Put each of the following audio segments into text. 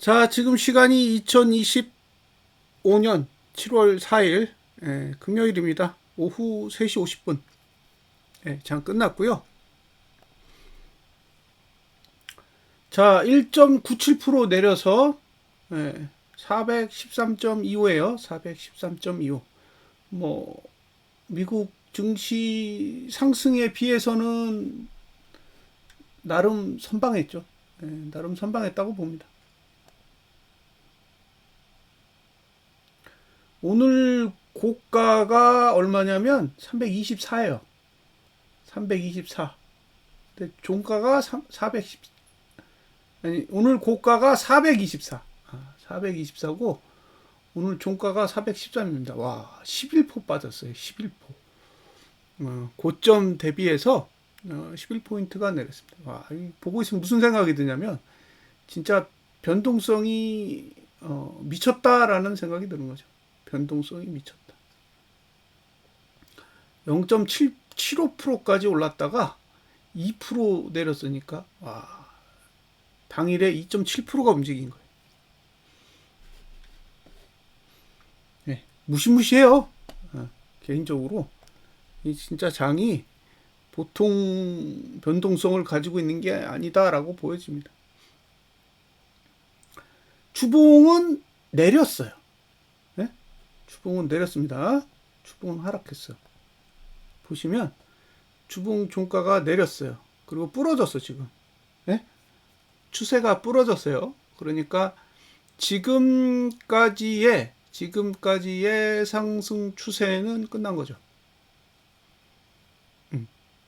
자, 지금 시간이 2025년 7월 4일 금요일입니다. 오후 3시 50분 장 끝났고요. 자, 1.97% 내려서 413.25예요. 413.25. 뭐 미국 증시 상승에 비해서는 나름 선방했죠. 나름 선방했다고 봅니다. 오늘 고가가 얼마냐면 324예요. 324. 근데 종가가 410. 아니, 오늘 고가가 424. 424고 오늘 종가가 413입니다. 와, 11% 빠졌어요. 11%. 고점 대비해서 11포인트가 내렸습니다. 와, 보고 있으면 무슨 생각이 드냐면 진짜 변동성이 미쳤다라는 생각이 드는 거죠. 변동성이 미쳤다. 0.75%까지 올랐다가 2% 내렸으니까 와, 당일에 2.7%가 움직인 거예요. 네, 무시무시해요. 개인적으로 이 진짜 장이 보통 변동성을 가지고 있는 게 아니다라고 보여집니다. 주봉은 내렸어요. 네? 주봉은 내렸습니다. 주봉은 하락했어요. 보시면 주봉 종가가 내렸어요. 그리고 부러졌어 지금. 네? 추세가 부러졌어요. 그러니까 지금까지의 상승 추세는 끝난 거죠.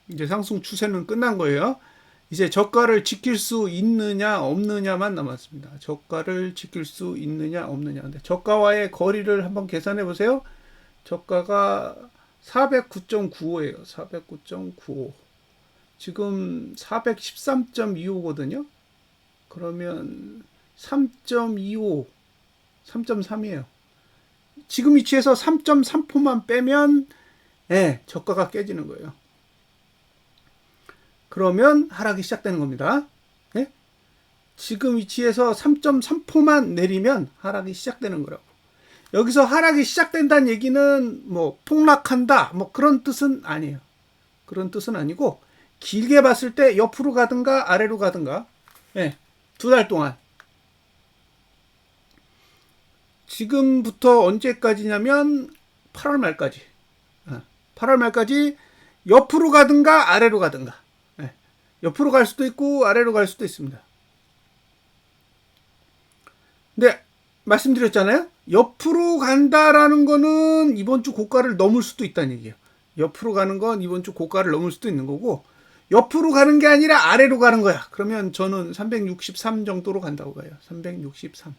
이제 상승 추세는 끝난 거예요. 이제 저가를 지킬 수 있느냐 없느냐만 남았습니다. 저가를 지킬 수 있느냐 없느냐. 근데 저가와의 거리를 한번 계산해 보세요. 저가가 409.95예요. 409.95. 지금 413.25거든요. 그러면 3.25, 3.3이에요. 지금 위치에서 3.3포만 빼면 저가가 깨지는 거예요. 그러면 하락이 시작되는 겁니다. 네? 지금 위치에서 3.3포만 내리면 하락이 시작되는 거라고. 여기서 하락이 시작된다는 얘기는 뭐 폭락한다 뭐 그런 뜻은 아니에요. 그런 뜻은 아니고 길게 봤을 때 옆으로 가든가 아래로 가든가 2달 동안 지금부터 언제까지냐면 8월 말까지 8월 말까지 옆으로 가든가 아래로 가든가 옆으로 갈 수도 있고 아래로 갈 수도 있습니다. 근데 말씀드렸잖아요. 옆으로 간다라는 거는 이번 주 고가를 넘을 수도 있다는 얘기예요. 옆으로 가는 건 이번 주 고가를 넘을 수도 있는 거고 옆으로 가는 게 아니라 아래로 가는 거야. 그러면 저는 363 정도로 간다고 봐요. 363.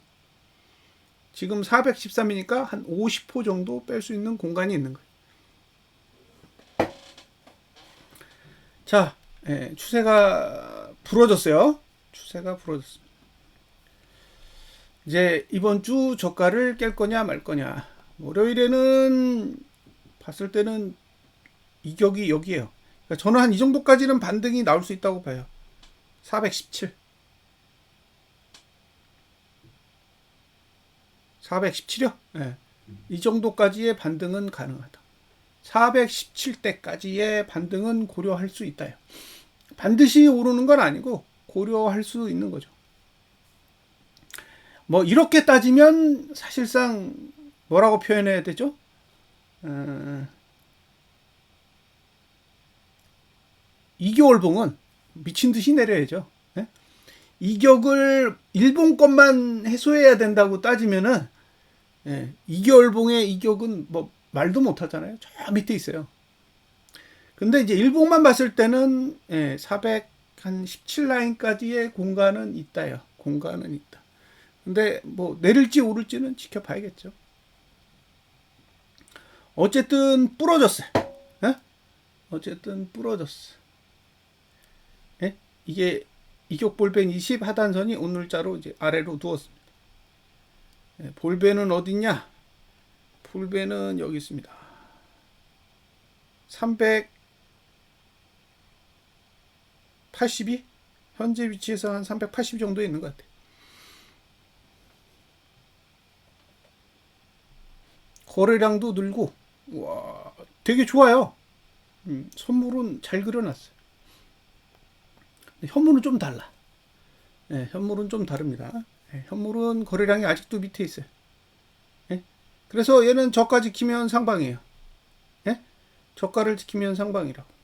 지금 413이니까 한 50호 정도 뺄 수 있는 공간이 있는 거예요. 자, 추세가 부러졌어요. 추세가 부러졌습니다. 이제 이번 주 저가를 깰 거냐 말 거냐. 월요일에는 봤을 때는 이격이 여기에요. 그러니까 저는 한 이 정도까지는 반등이 나올 수 있다고 봐요. 417. 417이요? 이 정도까지의 반등은 가능하다. 417대까지의 반등은 고려할 수 있다요. 반드시 오르는 건 아니고 고려할 수 있는 거죠. 뭐 이렇게 따지면 사실상 뭐라고 표현해야 되죠? 이겨월봉은 미친 듯이 내려야죠. 이격을 일본 것만 해소해야 된다고 따지면은 이겨월봉의 이격은 뭐 말도 못 하잖아요. 저 밑에 있어요. 근데 이제 일봉만 봤을 때는 417 라인까지의 공간은 있다요. 공간은 있다. 근데 뭐 내릴지 오를지는 지켜봐야겠죠. 어쨌든 부러졌어요. 어쨌든 부러졌어. 이게 이격볼벤 20 하단선이 오늘자로 이제 아래로 누웠습니다. 볼벤은 어딨냐? 볼벤은 여기 있습니다. 382? 현재 위치에서 한 380 정도 있는 것 같아요. 거래량도 늘고, 와, 되게 좋아요. 선물은 잘 그려놨어요. 현물은 좀 달라. 네, 현물은 좀 다릅니다. 네, 현물은 거래량이 아직도 밑에 있어요. 네? 그래서 얘는 저가 지키면 상방이에요. 네? 저가를 지키면 상방이라고.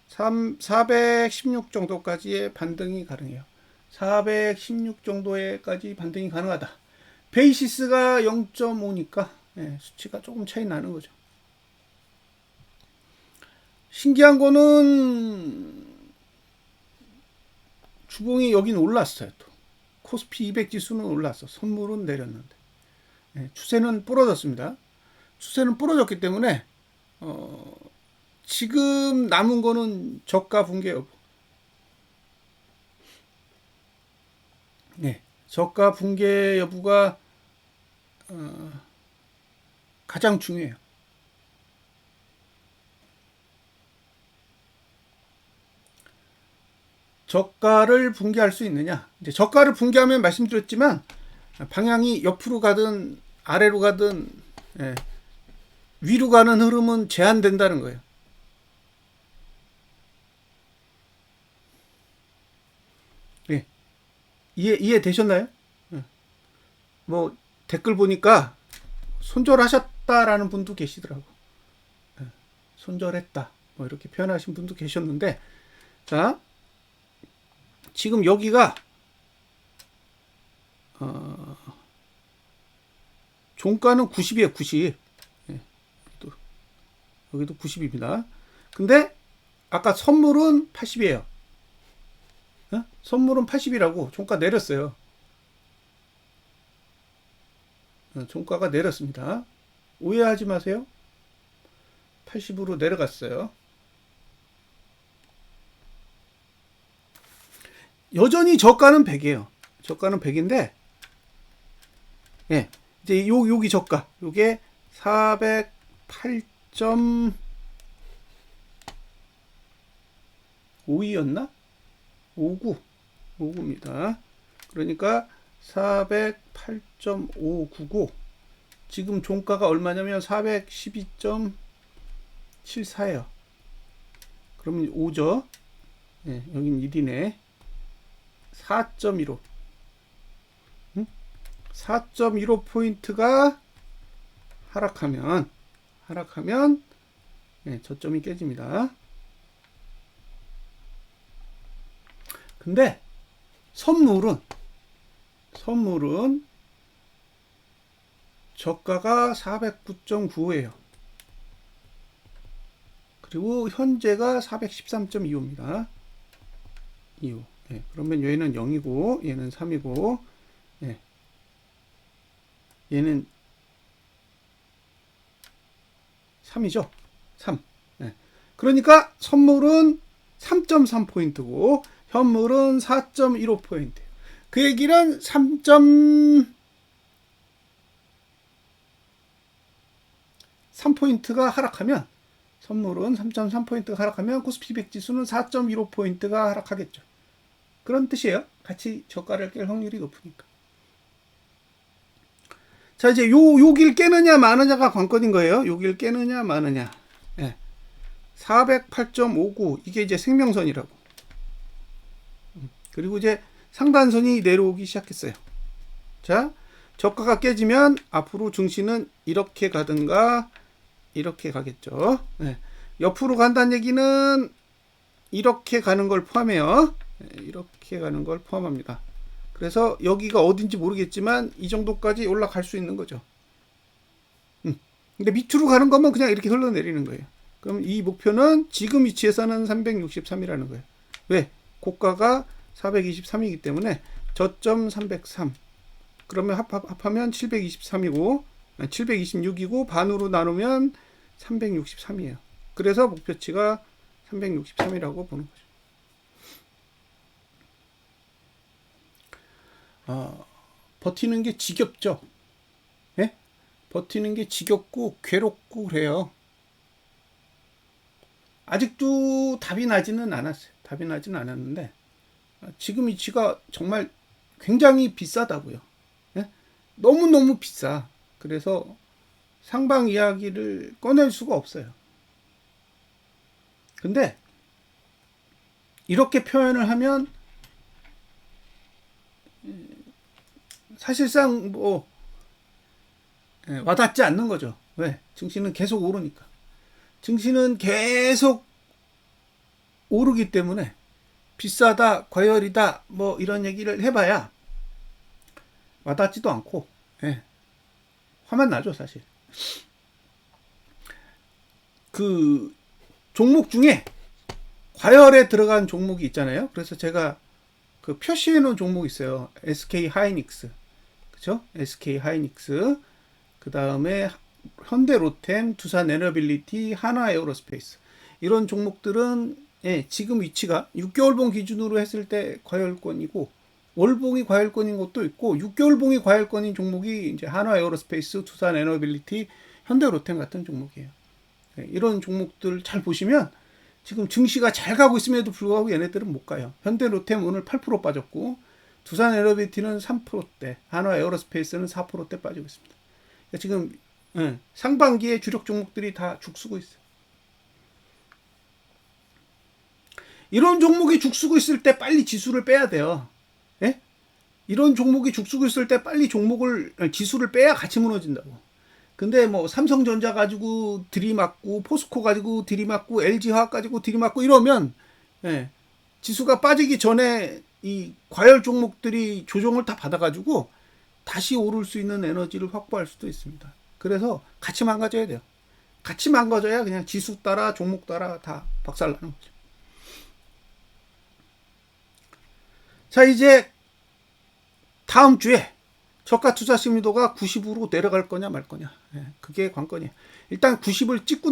416 정도까지의 반등이 가능해요. 416 정도에까지 반등이 가능하다. 베이시스가 0.5니까 수치가 조금 차이 나는 거죠. 신기한 거는 주봉이 여긴 올랐어요. 또 코스피 200 지수는 올랐어. 선물은 내렸는데 추세는 부러졌습니다. 추세는 부러졌기 때문에 지금 남은 거는 저가 붕괴 여부. 네, 저가 붕괴 여부가 가장 중요해요. 저가를 붕괴할 수 있느냐? 이제 저가를 붕괴하면 말씀드렸지만 방향이 옆으로 가든 아래로 가든 위로 가는 흐름은 제한된다는 거예요. 예, 이해되셨나요? 뭐 댓글 보니까 손절하셨다라는 분도 계시더라고. 손절했다. 뭐 이렇게 표현하신 분도 계셨는데, 자, 지금 여기가 종가는 90이에요. 90. 여기도 90입니다. 근데 아까 선물은 80이에요. 선물은 80이라고 종가 내렸어요. 종가가 내렸습니다. 오해하지 마세요. 80으로 내려갔어요. 여전히 저가는 100이에요. 저가는 100인데, 이제 여기 저가, 요게 408.52였나? 59입니다. 그러니까 408.599. 지금 종가가 얼마냐면 412.74예요. 그러면 5죠. 여긴 1이네. 4.15. 4.15포인트가 하락하면 저점이 깨집니다. 근데 선물은 저가가 409.95예요. 그리고 현재가 413.25입니다. 25. 그러면 얘는 0이고 얘는 3이고 얘는 3이죠. 3. 그러니까 선물은 3.3포인트고 현물은 4.15포인트. 그 얘기는 3.3포인트가 하락하면 선물은 3.3포인트가 하락하면 코스피 200 지수는 4.15포인트가 하락하겠죠. 그런 뜻이에요. 같이 저가를 깰 확률이 높으니까. 자, 이제 요길 깨느냐 마느냐가 관건인 거예요. 요길 깨느냐 마느냐. 408.59 이게 이제 생명선이라고. 그리고 이제 상단선이 내려오기 시작했어요. 자, 저가가 깨지면 앞으로 증시는 이렇게 가든가 이렇게 가겠죠. 옆으로 간다는 얘기는 이렇게 가는 걸 포함해요. 이렇게 가는 걸 포함합니다. 그래서 여기가 어딘지 모르겠지만 이 정도까지 올라갈 수 있는 거죠. 근데 밑으로 가는 거면 그냥 이렇게 흘러내리는 거예요. 그럼 이 목표는 지금 위치에서는 363이라는 거예요. 왜? 고가가 423이기 때문에 저점 303. 그러면 합하면 723이고 726이고 반으로 나누면 363이에요. 그래서 목표치가 363이라고 보는 거죠. 버티는 게 지겹죠. 버티는 게 지겹고 괴롭고 그래요. 아직도 답이 나지는 않았어요. 답이 나지는 않았는데 지금 위치가 정말 굉장히 비싸다고요. 너무너무 비싸. 그래서 상방 이야기를 꺼낼 수가 없어요. 근데 이렇게 표현을 하면 사실상 뭐 와닿지 않는 거죠. 왜? 증시는 계속 오르니까. 증시는 계속 오르기 때문에 비싸다, 과열이다, 뭐 이런 얘기를 해봐야 와닿지도 않고, 화만 나죠, 사실. 그 종목 중에 과열에 들어간 종목이 있잖아요. 그래서 제가 그 표시해 놓은 종목이 있어요. SK 하이닉스. 그쵸? SK 하이닉스. 그 다음에 현대 로템, 두산 에너빌리티, 하나 에어로스페이스. 이런 종목들은 지금 위치가 6개월봉 기준으로 했을 때 과열권이고, 월봉이 과열권인 것도 있고, 6개월봉이 과열권인 종목이 이제 하나 에어로스페이스, 두산 에너빌리티, 현대 로템 같은 종목이에요. 이런 종목들 잘 보시면 지금 증시가 잘 가고 있음에도 불구하고 얘네들은 못 가요. 현대 로템 오늘 8% 빠졌고, 두산 에너빌리티는 3%대, 하나 에어로스페이스는 4%대 빠지고 있습니다. 그러니까 지금 상반기에 주력 종목들이 다 죽쓰고 있어요. 이런 종목이 죽쓰고 있을 때 빨리 지수를 빼야 돼요. 이런 종목이 죽쓰고 있을 때 빨리 지수를 빼야 같이 무너진다고. 근데 뭐 삼성전자 가지고 들이맞고, 포스코 가지고 들이맞고, LG화학 가지고 들이맞고 이러면 지수가 빠지기 전에 이 과열 종목들이 조정을 다 받아가지고 다시 오를 수 있는 에너지를 확보할 수도 있습니다. 그래서 같이 망가져야 돼요. 같이 망가져야 그냥 지수 따라 종목 따라 다 박살나는 거죠. 자, 이제 다음 주에 저가 투자 심리도가 90으로 내려갈 거냐 말 거냐. 그게 관건이에요. 일단 90을 찍고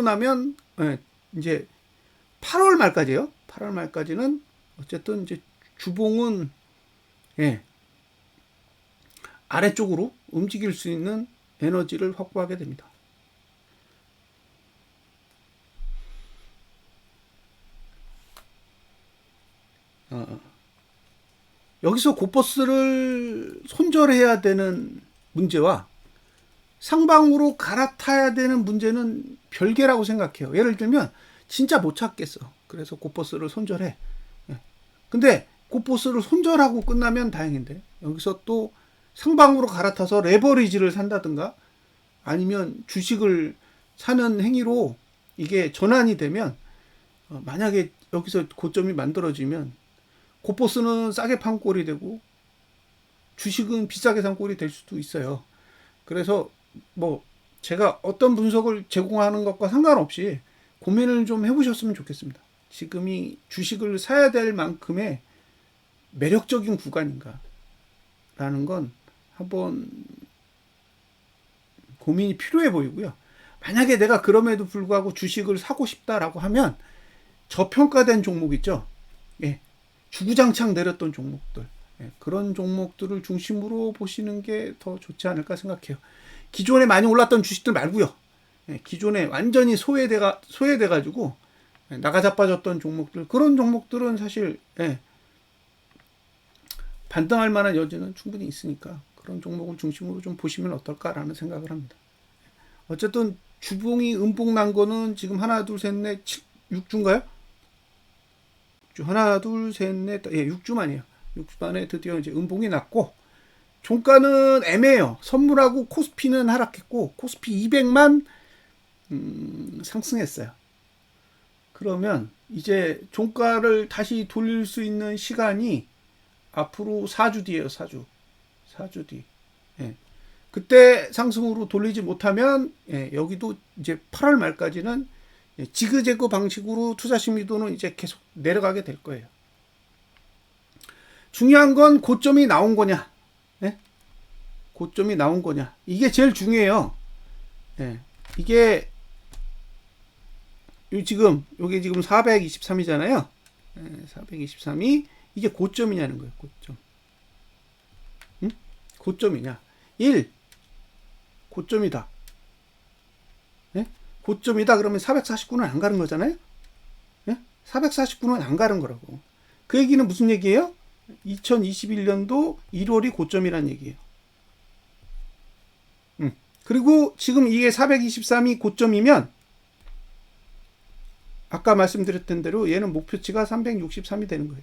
나면 이제 8월 말까지요. 8월 말까지는 어쨌든 이제 주봉은 아래쪽으로 움직일 수 있는 에너지를 확보하게 됩니다. 여기서 고버스를 손절해야 되는 문제와 상방으로 갈아타야 되는 문제는 별개라고 생각해요. 예를 들면 진짜 못 찾겠어. 그래서 고버스를 손절해. 근데 고버스를 손절하고 끝나면 다행인데 여기서 또 상방으로 갈아타서 레버리지를 산다든가 아니면 주식을 사는 행위로 이게 전환이 되면 만약에 여기서 고점이 만들어지면 고버스는 싸게 판 꼴이 되고 주식은 비싸게 산 꼴이 될 수도 있어요. 그래서 뭐 제가 어떤 분석을 제공하는 것과 상관없이 고민을 좀 해보셨으면 좋겠습니다. 지금이 주식을 사야 될 만큼의 매력적인 구간인가 라는 건 한번 고민이 필요해 보이고요. 만약에 내가 그럼에도 불구하고 주식을 사고 싶다라고 하면 저평가된 종목 있죠. 주구장창 내렸던 종목들, 그런 종목들을 중심으로 보시는 게 더 좋지 않을까 생각해요. 기존에 많이 올랐던 주식들 말고요. 기존에 완전히 소외돼가지고 나가자빠졌던 종목들, 그런 종목들은 사실 반등할 만한 여지는 충분히 있으니까 그런 종목을 중심으로 좀 보시면 어떨까라는 생각을 합니다. 어쨌든 주봉이 음봉 난 거는 지금 하나, 둘, 셋, 넷, 6주인가요? 하나, 둘, 셋, 넷, 6주 만이에요. 6주 만에 드디어 이제 음봉이 났고, 종가는 애매해요. 선물하고 코스피는 하락했고, 코스피 200만 상승했어요. 그러면 이제 종가를 다시 돌릴 수 있는 시간이 앞으로 4주 뒤에요. 4주 뒤. 그때 상승으로 돌리지 못하면 여기도 이제 8월 말까지는 지그재그 방식으로 투자 심리도는 이제 계속 내려가게 될 거예요. 중요한 건 고점이 나온 거냐, 고점이 나온 거냐, 이게 제일 중요해요. 이게 이게 지금 423이잖아요. 423이 이게 고점이냐는 거예요. 고점. 고점이냐? 1. 고점이다. 고점이다 그러면 449는 안 가는 거잖아요. 449는 안 가는 거라고. 그 얘기는 무슨 얘기예요? 2021년도 1월이 고점이란 얘기예요. 그리고 지금 이게 423이 고점이면 아까 말씀드렸던 대로 얘는 목표치가 363이 되는 거예요.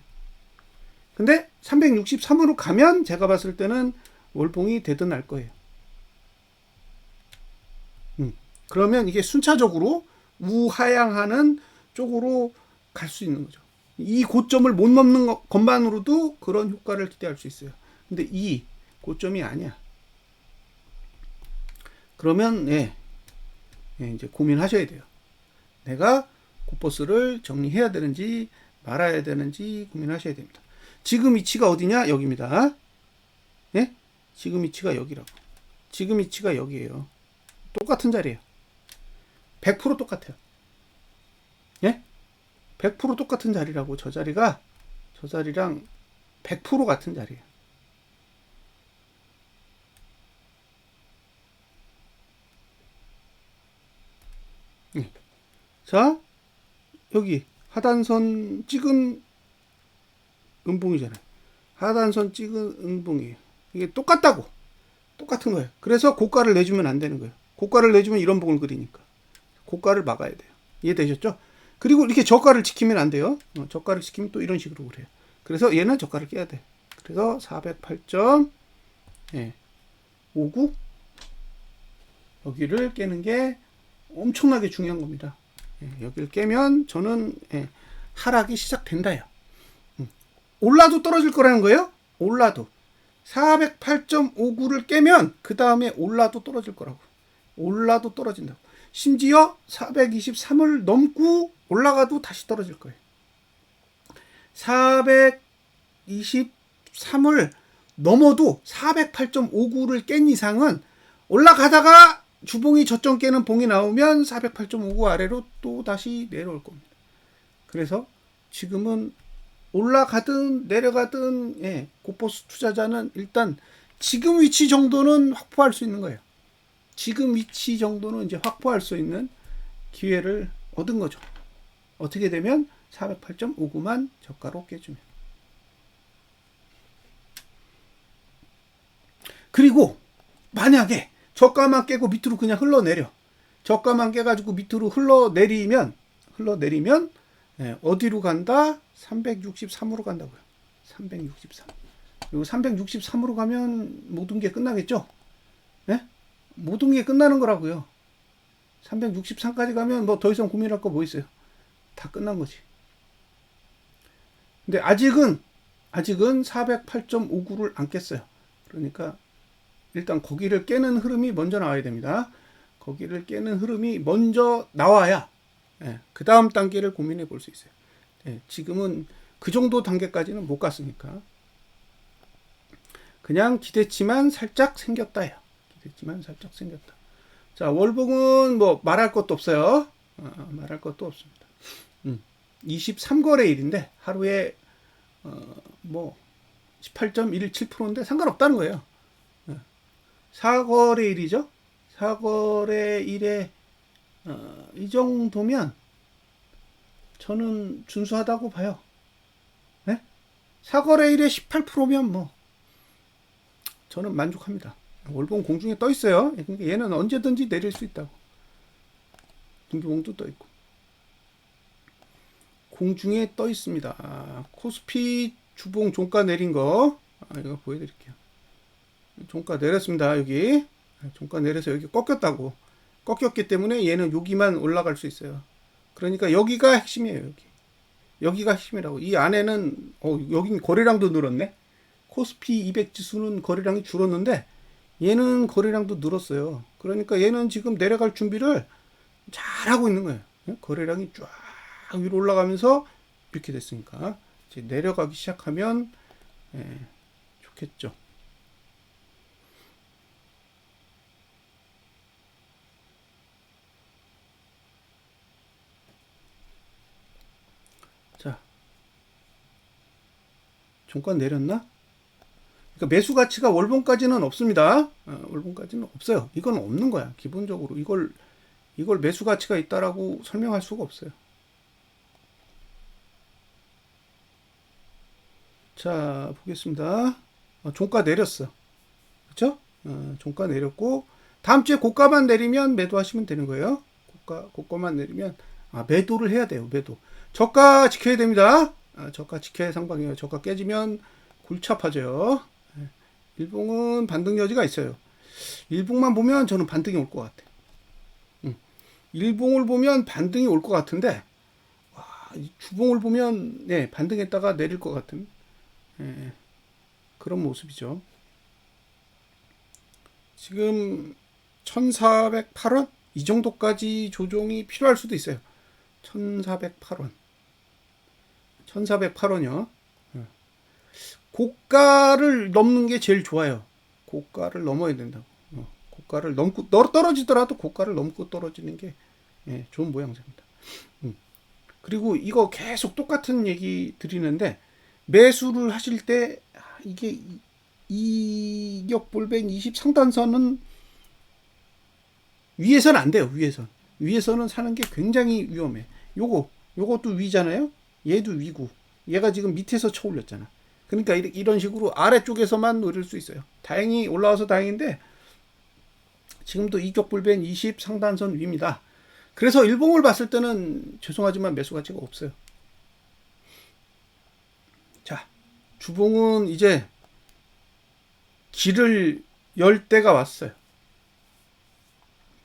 근데 363으로 가면 제가 봤을 때는 월봉이 되든 날 거예요. 그러면 이게 순차적으로 우하향하는 쪽으로 갈 수 있는 거죠. 이 고점을 못 넘는 것만으로도 그런 효과를 기대할 수 있어요. 근데 이 고점이 아니야. 그러면 이제 고민하셔야 돼요. 내가 고버스를 정리해야 되는지 말아야 되는지 고민하셔야 됩니다. 지금 위치가 어디냐? 여기입니다. 예? 지금 위치가 여기라고. 지금 위치가 여기예요. 똑같은 자리예요. 100% 똑같아요. 예? 100% 똑같은 자리라고. 저 자리랑 100% 같은 자리예요. 예. 자, 여기 하단선 찍은 음봉이잖아요. 하단선 찍은 음봉이에요. 이게 똑같다고. 똑같은 거예요. 그래서 고가를 내주면 안 되는 거예요. 고가를 내주면 이런 봉을 그리니까. 고가를 막아야 돼요. 이해되셨죠? 그리고 이렇게 저가를 지키면 안 돼요. 저가를 지키면 또 이런 식으로 그래요. 그래서 얘는 저가를 깨야 돼. 그래서 408.59 여기를 깨는 게 엄청나게 중요한 겁니다. 여기를 깨면 저는 하락이 시작된다요. 올라도 떨어질 거라는 거예요. 올라도 408.59를 깨면 그 다음에 올라도 떨어질 거라고. 올라도 떨어진다고. 심지어 423을 넘고 올라가도 다시 떨어질 거예요. 423을 넘어도 408.59를 깬 이상은 올라가다가 주봉이 저점 깨는 봉이 나오면 408.59 아래로 또 다시 내려올 겁니다. 그래서 지금은 올라가든 내려가든 고버스 투자자는 일단 지금 위치 정도는 확보할 수 있는 거예요. 지금 위치 정도는 이제 확보할 수 있는 기회를 얻은 거죠. 어떻게 되면 408.59만 저가로 깨주면. 그리고 만약에 저가만 깨고 밑으로 그냥 흘러내려. 저가만 깨가지고 밑으로 흘러내리면 어디로 간다? 363으로 간다고요. 363. 그리고 363으로 가면 모든 게 끝나겠죠? 네? 모든 게 끝나는 거라고요. 363까지 가면 뭐 더 이상 고민할 거 뭐 있어요? 다 끝난 거지. 근데 아직은 408.59를 안 깼어요. 그러니까 일단 거기를 깨는 흐름이 먼저 나와야 됩니다. 거기를 깨는 흐름이 먼저 나와야 그 다음 단계를 고민해 볼 수 있어요. 지금은 그 정도 단계까지는 못 갔으니까 그냥 기대치만 살짝 생겼다요. 기대치만 살짝 생겼다. 자, 월봉은 뭐 말할 것도 없어요. 말할 것도 없습니다. 23거래일인데 하루에 뭐 18.17%인데 상관없다는 거예요. 4거래일이죠. 4거래일에 이 정도면 저는 준수하다고 봐요. 네? 4거래일에 18%면 뭐 저는 만족합니다. 월봉 공중에 떠 있어요. 그러니까 얘는 언제든지 내릴 수 있다고. 분기봉도 떠 있고. 공중에 떠 있습니다. 코스피 주봉 종가 내린 거 이거 보여드릴게요. 종가 내렸습니다. 여기 종가 내려서 여기 꺾였다고. 꺾였기 때문에 얘는 여기만 올라갈 수 있어요. 그러니까 여기가 핵심이에요. 여기가 핵심이라고. 이 안에는 여긴 거래량도 늘었네. 코스피 200 지수는 거래량이 줄었는데 얘는 거래량도 늘었어요. 그러니까 얘는 지금 내려갈 준비를 잘 하고 있는 거예요. 거래량이 쫙 위로 올라가면서 이렇게 됐으니까 이제 내려가기 시작하면 좋겠죠. 자, 종가 내렸나? 그러니까 매수 가치가 월봉까지는 없습니다. 월봉까지는 없어요. 이건 없는 거야. 기본적으로 이걸 매수 가치가 있다라고 설명할 수가 없어요. 자, 보겠습니다. 종가 내렸어. 그렇죠? 종가 내렸고 다음 주에 고가만 내리면 매도하시면 되는 거예요. 고가만 내리면 매도를 해야 돼요. 매도. 저가 지켜야 됩니다. 저가 지켜야 상방이에요. 저가 깨지면 골치 아파져요. 일봉은 반등 여지가 있어요. 일봉만 보면 저는 반등이 올 것 같아요. 일봉을 보면 반등이 올 것 같은데 주봉을 보면 반등했다가 내릴 것 같은 그런 모습이죠. 지금 1408원? 이 정도까지 조정이 필요할 수도 있어요. 1408원. 1408원이요. 고가를 넘는 게 제일 좋아요. 고가를 넘어야 된다고. 고가를 넘고 떨어지더라도 고가를 넘고 떨어지는 게 좋은 모양새입니다. 그리고 이거 계속 똑같은 얘기 드리는데 매수를 하실 때 이게 이격볼벤 20 상단선은 위에서는 안 돼요. 위에서는 사는 게 굉장히 위험해. 요것도 위잖아요. 얘도 위고 얘가 지금 밑에서 쳐올렸잖아. 그러니까 이런 식으로 아래쪽에서만 노릴 수 있어요. 다행히 올라와서 다행인데 지금도 이격볼벤 20 상단선 위입니다. 그래서 일봉을 봤을 때는 죄송하지만 매수 가치가 없어요. 자, 주봉은 이제 길을 열 때가 왔어요.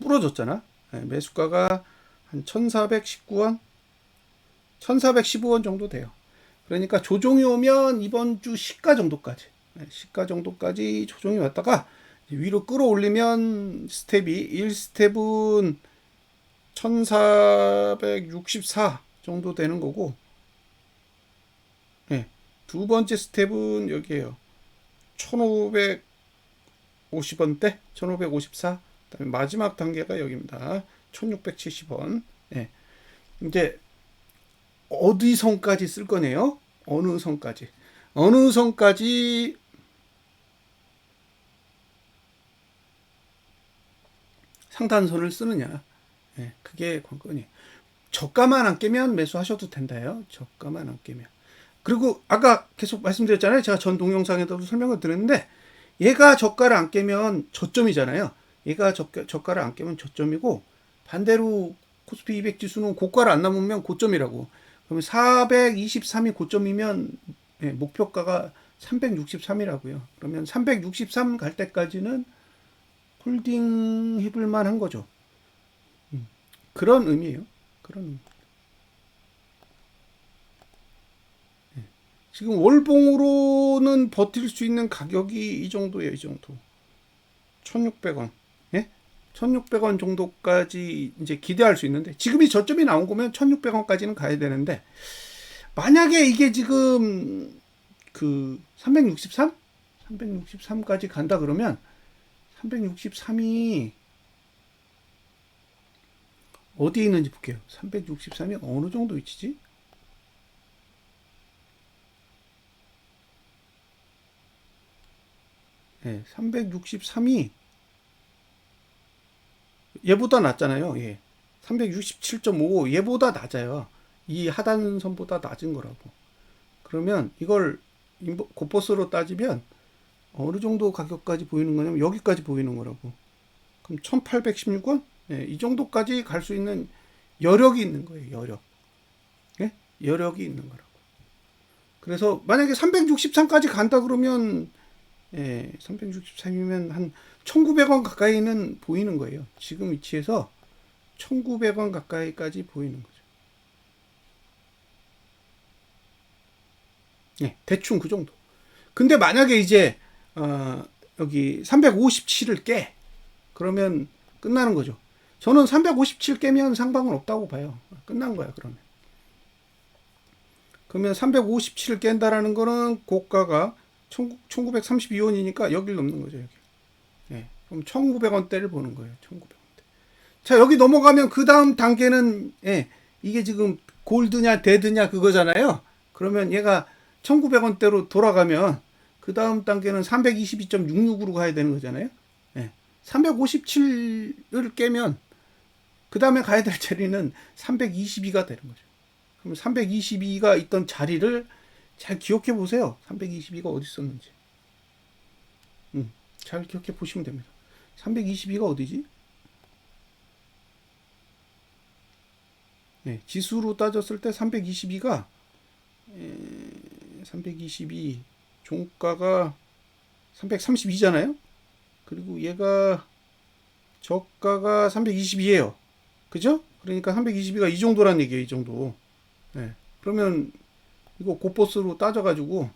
부러졌잖아. 매수가가 한 1419원, 1415원 정도 돼요. 그러니까 조정이 오면 이번 주 시가 정도까지 조정이 왔다가 위로 끌어올리면 스텝이 1스텝은 1464 정도 되는 거고 두 번째 스텝은 여기에요. 1550원대 1554 그다음에 마지막 단계가 여기입니다. 1670원. 이제 어디 선까지 쓸 거네요. 어느 선까지 상단선을 쓰느냐. 그게 관건이에요. 저가만 안 깨면 매수하셔도 된다요. 저가만 안 깨면. 그리고 아까 계속 말씀드렸잖아요. 제가 전 동영상에도 설명을 드렸는데 얘가 저가를 안 깨면 저점이잖아요. 얘가 저가를 안 깨면 저점이고 반대로 코스피 200 지수는 고가를 안 넘으면 고점이라고. 그러면 423이 고점이면 목표가가 363이라고요. 그러면 363 갈 때까지는 홀딩 해볼 만한 거죠. 그런 의미예요. 그런 의미. 지금 월봉으로는 버틸 수 있는 가격이 이 정도예요. 이 정도. 1600원. 1600원 정도까지 이제 기대할 수 있는데 지금이 저점이 나온 거면 1600원까지는 가야 되는데 만약에 이게 지금 그 363까지 간다 그러면 363이 어디에 있는지 볼게요. 363이 어느 정도 위치지? 네, 363이 얘보다 낮잖아요. 367.55 얘보다 낮아요. 이 하단선보다 낮은 거라고. 그러면 이걸 고퍼스로 따지면 어느 정도 가격까지 보이는 거냐면 여기까지 보이는 거라고. 그럼 1816원? 이 정도까지 갈 수 있는 여력이 있는 거예요. 여력이 있는 거라고. 그래서 만약에 363까지 간다 그러면 363이면 한 1900원 가까이는 보이는 거예요. 지금 위치에서 1900원 가까이까지 보이는 거죠. 대충 그 정도. 근데 만약에 이제 여기 357을 깨 그러면 끝나는 거죠. 저는 357 깨면 상방은 없다고 봐요. 끝난 거야. 그러면 357을 깬다라는 거는 고가가 1932원이니까 여기를 넘는 거죠. 여기. 그럼 1900원대를 보는 거예요. 1900원대. 자, 여기 넘어가면 그 다음 단계는 이게 지금 골드냐 데드냐 그거잖아요. 그러면 얘가 1900원대로 돌아가면 그 다음 단계는 322.66으로 가야 되는 거잖아요. 357을 깨면 그 다음에 가야 될 자리는 322가 되는 거죠. 그럼 322가 있던 자리를 잘 기억해 보세요. 322가 어디 있었는지. 잘 기억해 보시면 됩니다. 322가 어디지? 네, 지수로 따졌을 때 322가 322 종가가 332잖아요. 그리고 얘가 저가가 322예요. 그죠? 그러니까 322가 이 정도란 얘기예요. 이 정도. 네. 그러면 이거 고버스로 따져가지고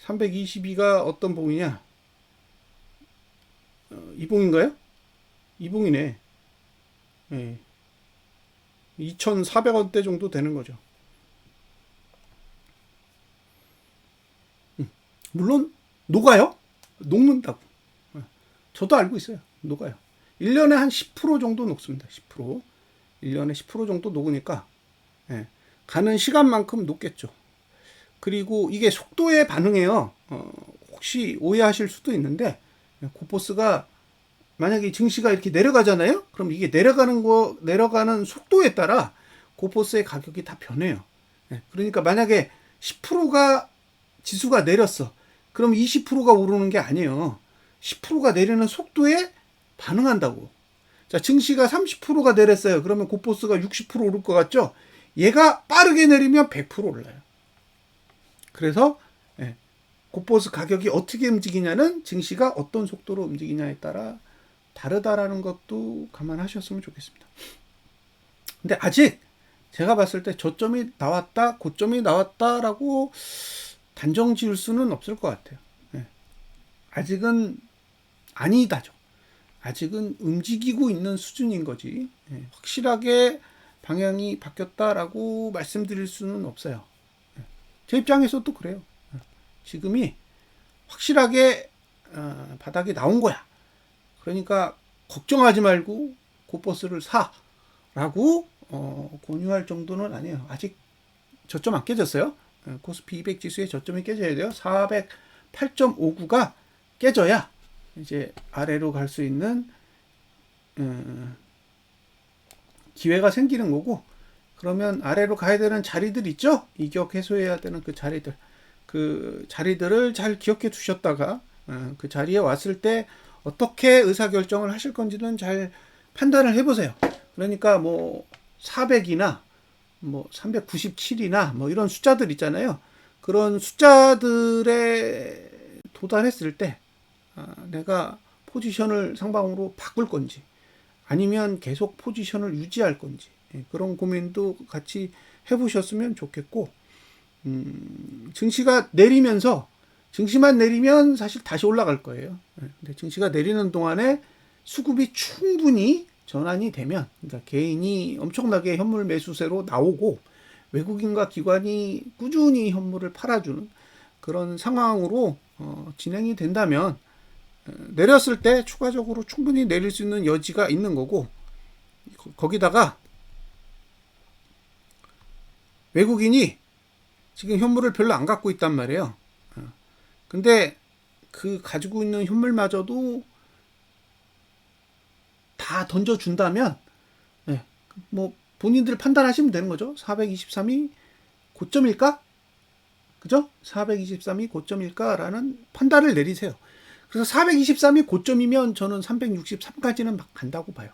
322가 어떤 봉이냐? 이봉인가요? 이봉이네. 네. 2,400원대 정도 되는 거죠. 물론 녹아요. 녹는다고. 저도 알고 있어요. 녹아요. 1년에 한 10% 정도 녹습니다. 10%. 1년에 10% 정도 녹으니까 가는 시간만큼 녹겠죠. 그리고 이게 속도에 반응해요. 혹시 오해하실 수도 있는데 고버스가 만약에 증시가 이렇게 내려가잖아요. 그럼 이게 내려가는 속도에 따라 고버스의 가격이 다 변해요. 그러니까 만약에 10%가 지수가 내렸어. 그럼 20%가 오르는 게 아니에요. 10%가 내리는 속도에 반응한다고. 자, 증시가 30%가 내렸어요. 그러면 고버스가 60% 오를 것 같죠? 얘가 빠르게 내리면 100% 올라요. 그래서 고버스 가격이 어떻게 움직이냐는 증시가 어떤 속도로 움직이냐에 따라 다르다라는 것도 감안하셨으면 좋겠습니다. 근데 아직 제가 봤을 때 저점이 나왔다, 고점이 나왔다라고 단정 지을 수는 없을 것 같아요. 아직은 아니다죠. 아직은 움직이고 있는 수준인 거지. 확실하게 방향이 바뀌었다라고 말씀드릴 수는 없어요. 제 입장에서도 그래요. 지금이 확실하게 바닥이 나온 거야. 그러니까 걱정하지 말고 고버스를 사라고 권유할 정도는 아니에요. 아직 저점 안 깨졌어요. 코스피 200 지수의 저점이 깨져야 돼요. 408.59가 깨져야 이제 아래로 갈 수 있는 기회가 생기는 거고, 그러면 아래로 가야 되는 자리들 있죠? 이격 해소해야 되는 그 자리들을 잘 기억해 두셨다가 그 자리에 왔을 때 어떻게 의사결정을 하실 건지는 잘 판단을 해보세요. 그러니까 뭐 400이나 뭐 397이나 뭐 이런 숫자들 있잖아요. 그런 숫자들에 도달했을 때 내가 포지션을 상방으로 바꿀 건지 아니면 계속 포지션을 유지할 건지 그런 고민도 같이 해보셨으면 좋겠고, 증시가 내리면서 증시만 내리면 사실 다시 올라갈 거예요. 근데 증시가 내리는 동안에 수급이 충분히 전환이 되면, 그러니까 개인이 엄청나게 현물 매수세로 나오고 외국인과 기관이 꾸준히 현물을 팔아주는 그런 상황으로 진행이 된다면 내렸을 때 추가적으로 충분히 내릴 수 있는 여지가 있는 거고, 거기다가 외국인이 지금 현물을 별로 안 갖고 있단 말이에요. 근데 그 가지고 있는 현물마저도 다 던져준다면 뭐 본인들 판단하시면 되는 거죠. 423이 고점일까? 그죠? 423이 고점일까라는 판단을 내리세요. 그래서 423이 고점이면 저는 363까지는 막 간다고 봐요.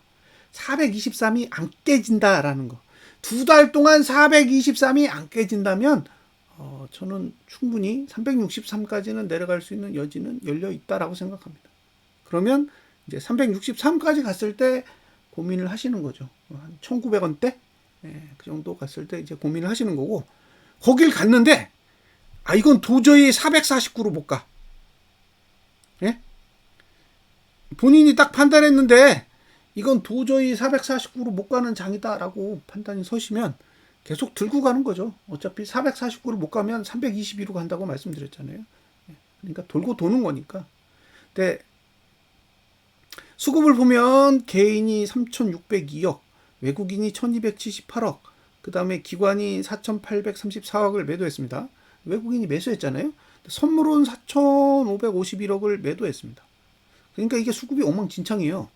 423이 안 깨진다라는 거. 2달 동안 423이 안 깨진다면 저는 충분히 363까지는 내려갈 수 있는 여지는 열려 있다라고 생각합니다. 그러면 이제 363까지 갔을 때 고민을 하시는 거죠. 한 1,900원대? 그 정도 갔을 때 이제 고민을 하시는 거고, 거길 갔는데 이건 도저히 449로 못 가. 예? 본인이 딱 판단했는데 이건 도저히 449로 못 가는 장이다라고 판단이 서시면 계속 들고 가는 거죠. 어차피 449로 못 가면 322로 간다고 말씀드렸잖아요. 그러니까 돌고 도는 거니까. 근데 수급을 보면 개인이 3,602억, 외국인이 1,278억, 그 다음에 기관이 4,834억을 매도했습니다. 외국인이 매수했잖아요. 선물은 4,551억을 매도했습니다. 그러니까 이게 수급이 엉망진창이에요.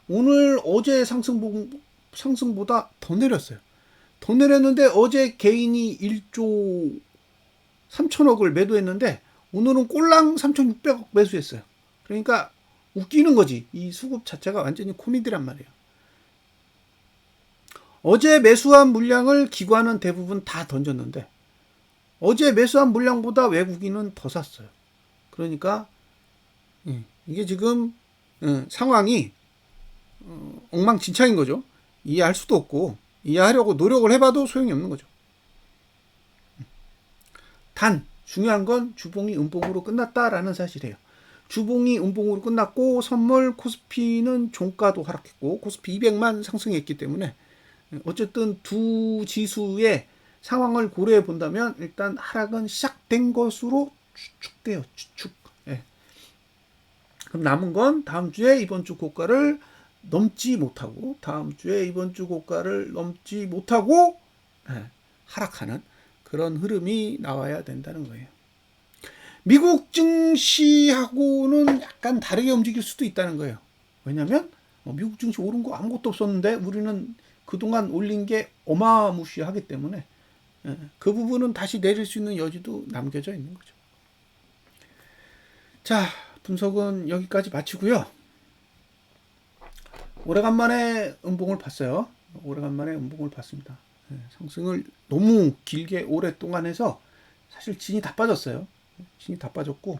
오늘 어제 상승보다 더 내렸어요. 더 내렸는데 어제 개인이 1조 3천억을 매도했는데 오늘은 꼴랑 3,600억 매수했어요. 그러니까 웃기는 거지. 이 수급 자체가 완전히 코미디란 말이에요. 어제 매수한 물량을 기관은 대부분 다 던졌는데 어제 매수한 물량보다 외국인은 더 샀어요. 그러니까 이게 지금 상황이 엉망진창인 거죠. 이해할 수도 없고 이해하려고 노력을 해봐도 소용이 없는 거죠. 단 중요한 건 주봉이 음봉으로 끝났다라는 사실이에요. 주봉이 음봉으로 끝났고 선물 코스피는 종가도 하락했고 코스피 200만 상승했기 때문에 어쨌든 두 지수의 상황을 고려해 본다면 일단 하락은 시작된 것으로 추측돼요. 추측. 예. 그럼 남은 건 다음 주에 이번 주 고가를 넘지 못하고 다음 주에 이번 주 고가를 넘지 못하고 하락하는 그런 흐름이 나와야 된다는 거예요. 미국 증시하고는 약간 다르게 움직일 수도 있다는 거예요. 왜냐하면 미국 증시 오른 거 아무것도 없었는데 우리는 그동안 올린 게 어마무시하기 때문에 그 부분은 다시 내릴 수 있는 여지도 남겨져 있는 거죠. 자, 분석은 여기까지 마치고요. 오래간만에 음봉을 봤어요. 오래간만에 음봉을 봤습니다. 상승을 너무 길게 오랫동안 해서 사실 진이 다 빠졌어요. 진이 다 빠졌고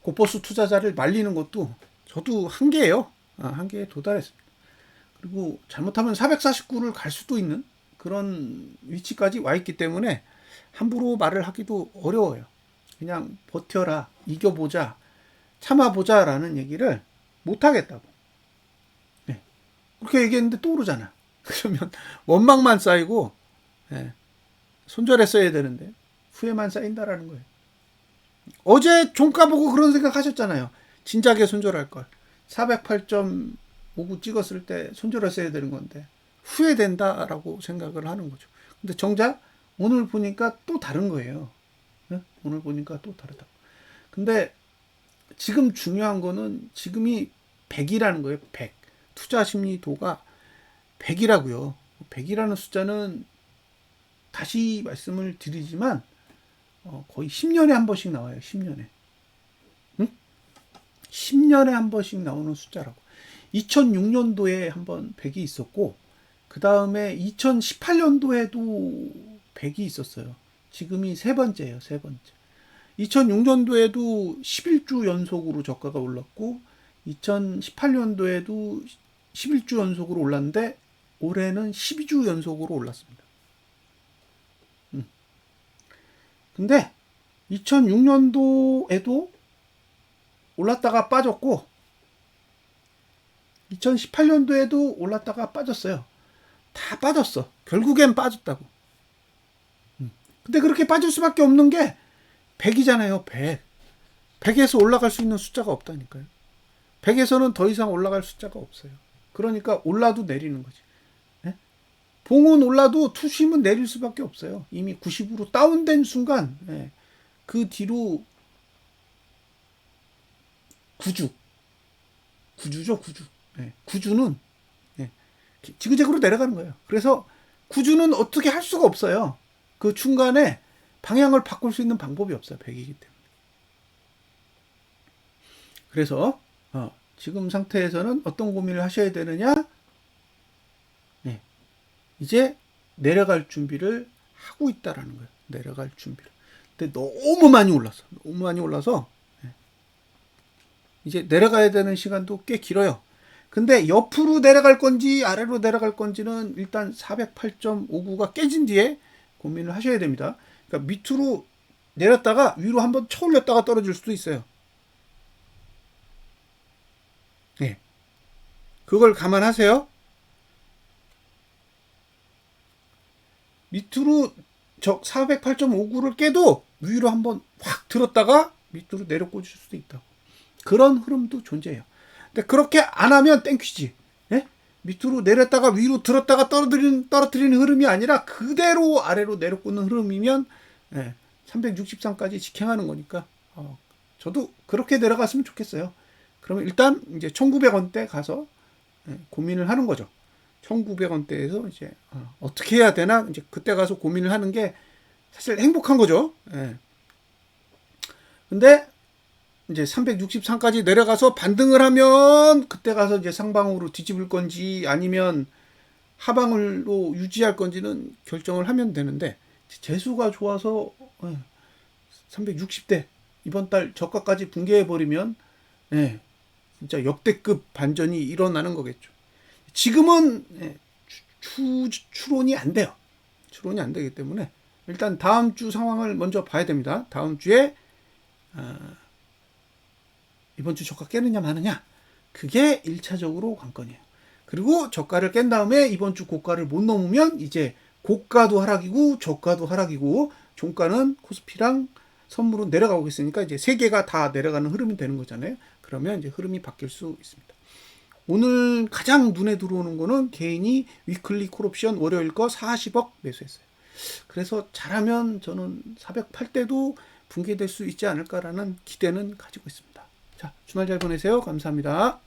고버스 투자자를 말리는 것도 저도 한계예요. 한계에 도달했습니다. 그리고 잘못하면 449를 갈 수도 있는 그런 위치까지 와 있기 때문에 함부로 말을 하기도 어려워요. 그냥 버텨라, 이겨보자, 참아보자라는 얘기를 못하겠다고. 그렇게 얘기했는데 또 오르잖아. 그러면 원망만 쌓이고 손절했어야 되는데 후회만 쌓인다라는 거예요. 어제 종가 보고 그런 생각 하셨잖아요. 진작에 손절할 걸. 408.59 찍었을 때 손절했어야 되는 건데 후회된다라고 생각을 하는 거죠. 근데 정작 오늘 보니까 또 다른 거예요. 오늘 보니까 또 다르다. 근데 지금 중요한 거는 지금이 100이라는 거예요. 100. 투자 심리도가 100이라고요. 100이라는 숫자는 다시 말씀을 드리지만 거의 10년에 한 번씩 나와요. 10년에. 10년에 한 번씩 나오는 숫자라고. 2006년도에 한 번 100이 있었고 그 다음에 2018년도에도 100이 있었어요. 지금이 세 번째예요. 세 번째. 2006년도에도 11주 연속으로 저가가 올랐고 2018년도에도 11주 연속으로 올랐는데 올해는 12주 연속으로 올랐습니다. 근데 2006년도에도 올랐다가 빠졌고 2018년도에도 올랐다가 빠졌어요. 다 빠졌어. 결국엔 빠졌다고. 근데 그렇게 빠질 수밖에 없는 게 100이잖아요. 100. 100에서 올라갈 수 있는 숫자가 없다니까요. 100에서는 더 이상 올라갈 숫자가 없어요. 그러니까 올라도 내리는 거지. 봉은 올라도 투심은 내릴 수밖에 없어요. 이미 90으로 다운된 순간 그 뒤로 구주죠. 구주는 지그재그로 내려가는 거예요. 그래서 구주는 어떻게 할 수가 없어요. 그 중간에 방향을 바꿀 수 있는 방법이 없어요. 100이기 때문에. 그래서 지금 상태에서는 어떤 고민을 하셔야 되느냐? 이제 내려갈 준비를 하고 있다라는 거예요. 내려갈 준비를. 근데 너무 많이 올라서 이제 내려가야 되는 시간도 꽤 길어요. 근데 옆으로 내려갈 건지 아래로 내려갈 건지는 일단 408.59가 깨진 뒤에 고민을 하셔야 됩니다. 그러니까 밑으로 내렸다가 위로 한번 쳐 올렸다가 떨어질 수도 있어요. 그걸 감안하세요. 밑으로 408.59를 깨도 위로 한번 확 들었다가 밑으로 내려 꽂을 수도 있다. 그런 흐름도 존재해요. 근데 그렇게 안 하면 땡퀴지. 밑으로 내렸다가 위로 들었다가 떨어뜨리는 흐름이 아니라 그대로 아래로 내려 꽂는 흐름이면 363까지 직행하는 거니까 저도 그렇게 내려갔으면 좋겠어요. 그러면 일단 이제 1,900원대 가서 고민을 하는 거죠. 1,900원대에서 이제 어떻게 해야 되나 이제 그때 가서 고민을 하는 게 사실 행복한 거죠. 근데 이제 363까지 내려가서 반등을 하면 그때 가서 이제 상방으로 뒤집을 건지 아니면 하방으로 유지할 건지는 결정을 하면 되는데, 재수가 좋아서 360대 이번 달 저가까지 붕괴해 버리면 진짜 역대급 반전이 일어나는 거겠죠. 지금은 추론이 안 돼요. 추론이 안 되기 때문에 일단 다음 주 상황을 먼저 봐야 됩니다. 다음 주에 이번 주 저가 깨느냐 마느냐, 그게 1차적으로 관건이에요. 그리고 저가를 깬 다음에 이번 주 고가를 못 넘으면 이제 고가도 하락이고 저가도 하락이고 종가는 코스피랑 선물은 내려가고 있으니까 이제 세 개가 다 내려가는 흐름이 되는 거잖아요. 그러면 이제 흐름이 바뀔 수 있습니다. 오늘 가장 눈에 들어오는 거는 개인이 위클리 콜옵션 월요일 거 40억 매수했어요. 그래서 잘하면 저는 408대도 붕괴될 수 있지 않을까라는 기대는 가지고 있습니다. 자, 주말 잘 보내세요. 감사합니다.